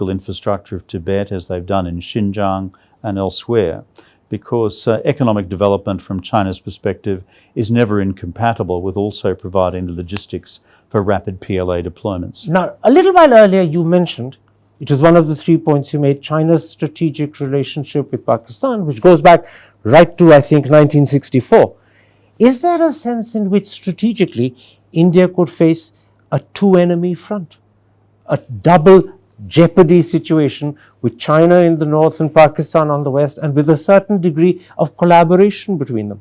infrastructure of Tibet as they've done in Xinjiang and elsewhere, because economic development from China's perspective is never incompatible with also providing the logistics for rapid PLA deployments. Now, a little while earlier you mentioned, it was one of the 3 points you made, China's strategic relationship with Pakistan, which goes back right to, I think, 1964. Is there a sense in which strategically India could face a two-enemy front, a double jeopardy situation with China in the north and Pakistan on the west, and with a certain degree of collaboration between them?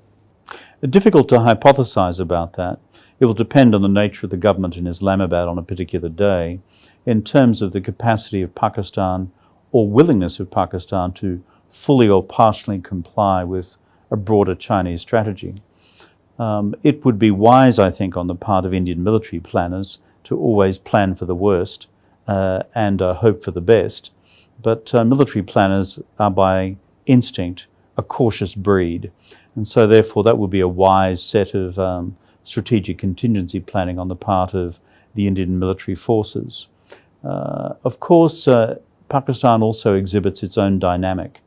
Difficult to hypothesize about that. It will depend on the nature of the government in Islamabad on a particular day in terms of the capacity of Pakistan or willingness of Pakistan to fully or partially comply with a broader Chinese strategy. It would be wise, I think, on the part of Indian military planners to always plan for the worst and hope for the best. But military planners are by instinct a cautious breed. And so therefore that would be a wise set of strategic contingency planning on the part of the Indian military forces. Of course, Pakistan also exhibits its own dynamic,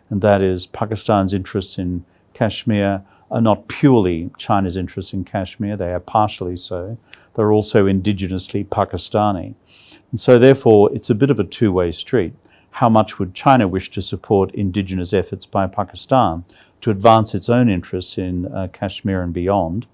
and that is Pakistan's interests in Kashmir are not purely China's interests in Kashmir, they are partially so. They're also indigenously Pakistani. And so therefore it's a bit of a two-way street. How much would China wish to support indigenous efforts by Pakistan to advance its own interests in Kashmir and beyond,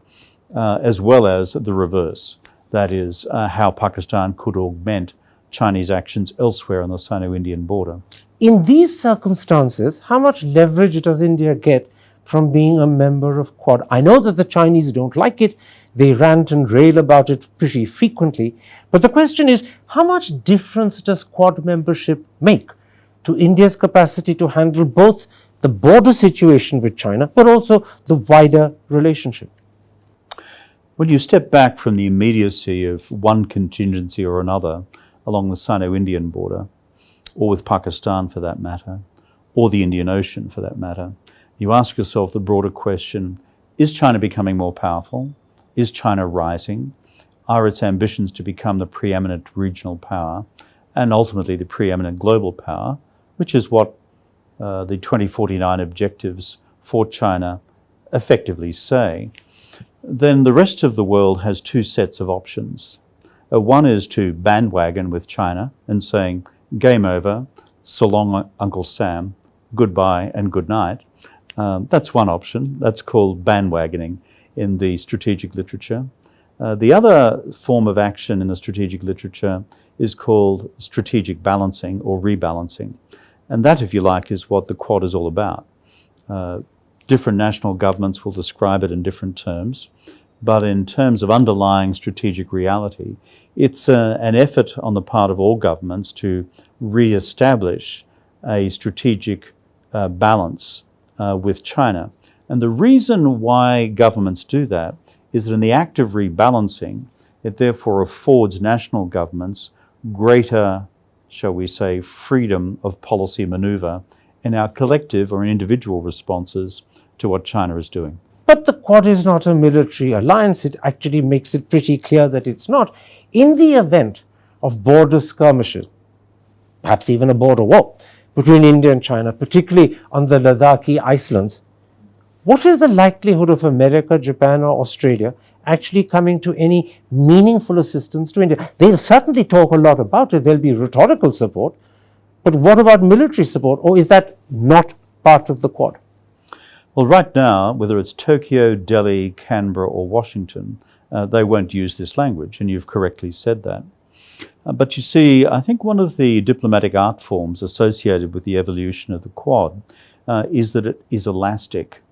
as well as the reverse, that is how Pakistan could augment Chinese actions elsewhere on the Sino-Indian border. In these circumstances, how much leverage does India get from being a member of Quad? I know that the Chinese don't like it. They rant and rail about it pretty frequently. But the question is, how much difference does Quad membership make to India's capacity to handle both the border situation with China, but also the wider relationship? When you step back from the immediacy of one contingency or another along the Sino-Indian border, or with Pakistan for that matter, or the Indian Ocean for that matter, you ask yourself the broader question, is China becoming more powerful? Is China rising? Are its ambitions to become the preeminent regional power and ultimately the preeminent global power, which is what the 2049 objectives for China effectively say? Then the rest of the world has two sets of options. One is to bandwagon with China and saying, game over, so long Uncle Sam, goodbye and good night. That's one option. That's called bandwagoning in the strategic literature. The other form of action in the strategic literature is called strategic balancing or rebalancing. And that, if you like, is what the Quad is all about. Different national governments will describe it in different terms, but in terms of underlying strategic reality, it's an effort on the part of all governments to re-establish a strategic balance with China. And the reason why governments do that is that in the act of rebalancing, it therefore affords national governments greater, shall we say, freedom of policy maneuver in our collective or individual responses to what China is doing. But the Quad is not a military alliance. It actually makes it pretty clear that it's not. In the event of border skirmishes, perhaps even a border war between India and China, particularly on the Ladakhi Icelands, what is the likelihood of America, Japan or Australia actually coming to any meaningful assistance to India? They'll certainly talk a lot about it. There'll be rhetorical support. But what about military support? Or is that not part of the Quad? Well, right now, whether it's Tokyo, Delhi, Canberra or Washington, they won't use this language, and you've correctly said that. But you see, I think one of the diplomatic art forms associated with the evolution of the Quad is that it is elastic.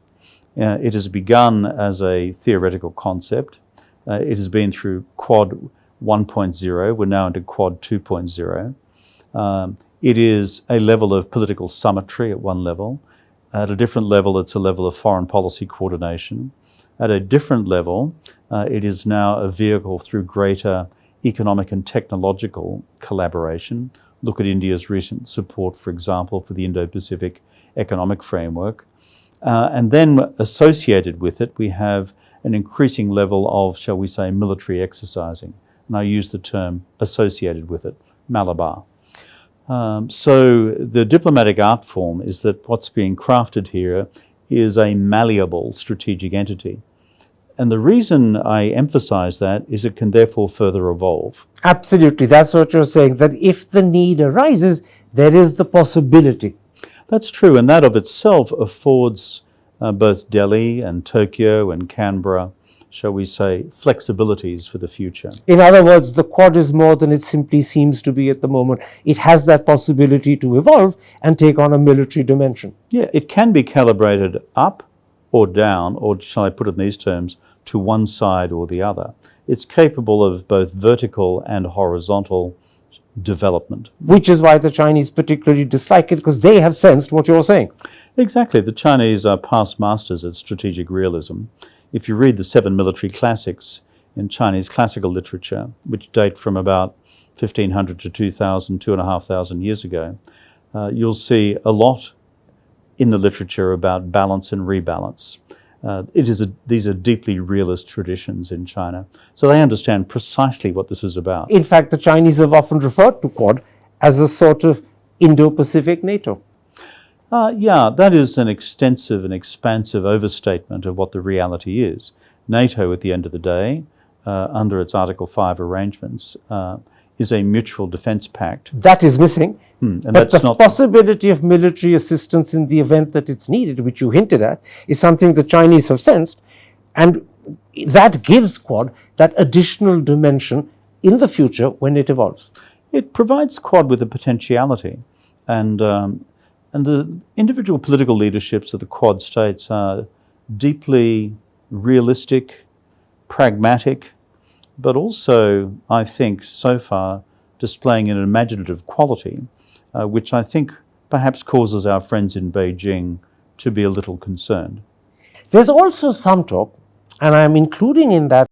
It has begun as a theoretical concept. It has been through Quad 1.0. We're now into Quad 2.0. It is a level of political symmetry at one level. At a different level, it's a level of foreign policy coordination. At a different level, it is now a vehicle through greater economic and technological collaboration. Look at India's recent support, for example, for the Indo-Pacific Economic Framework. And then associated with it, we have an increasing level of, shall we say, military exercising. And I use the term associated with it, Malabar. So the diplomatic art form is that what's being crafted here is a malleable strategic entity. And the reason I emphasize that is it can therefore further evolve. Absolutely, that's what you're saying, that if the need arises, there is the possibility. That's true, and that of itself affords both Delhi and Tokyo and Canberra, shall we say, flexibilities for the future. In other words, the Quad is more than it simply seems to be at the moment. It has that possibility to evolve and take on a military dimension. Yeah, it can be calibrated up or down, or shall I put it in these terms, to one side or the other. It's capable of both vertical and horizontal development. Which is why the Chinese particularly dislike it, because they have sensed what you're saying. Exactly. The Chinese are past masters at strategic realism. If you read the 7 military classics in Chinese classical literature, which date from about 1500 to 2000, 2,500 years ago, you'll see a lot in the literature about balance and rebalance. These are deeply realist traditions in China. So they understand precisely what this is about. In fact, the Chinese have often referred to Quad as a sort of Indo-Pacific NATO. Yeah, that is an extensive and expansive overstatement of what the reality is. NATO, at the end of the day, under its Article 5 arrangements, is a mutual defence pact. That is missing. And But that's the not possibility of military assistance in the event that it's needed, which you hinted at, is something the Chinese have sensed. And that gives Quad that additional dimension in the future when it evolves. It provides Quad with a potentiality, and the individual political leaderships of the Quad states are deeply realistic, pragmatic, but also, I think, so far, displaying an imaginative quality, which I think perhaps causes our friends in Beijing to be a little concerned. There's also some talk, and I'm including in that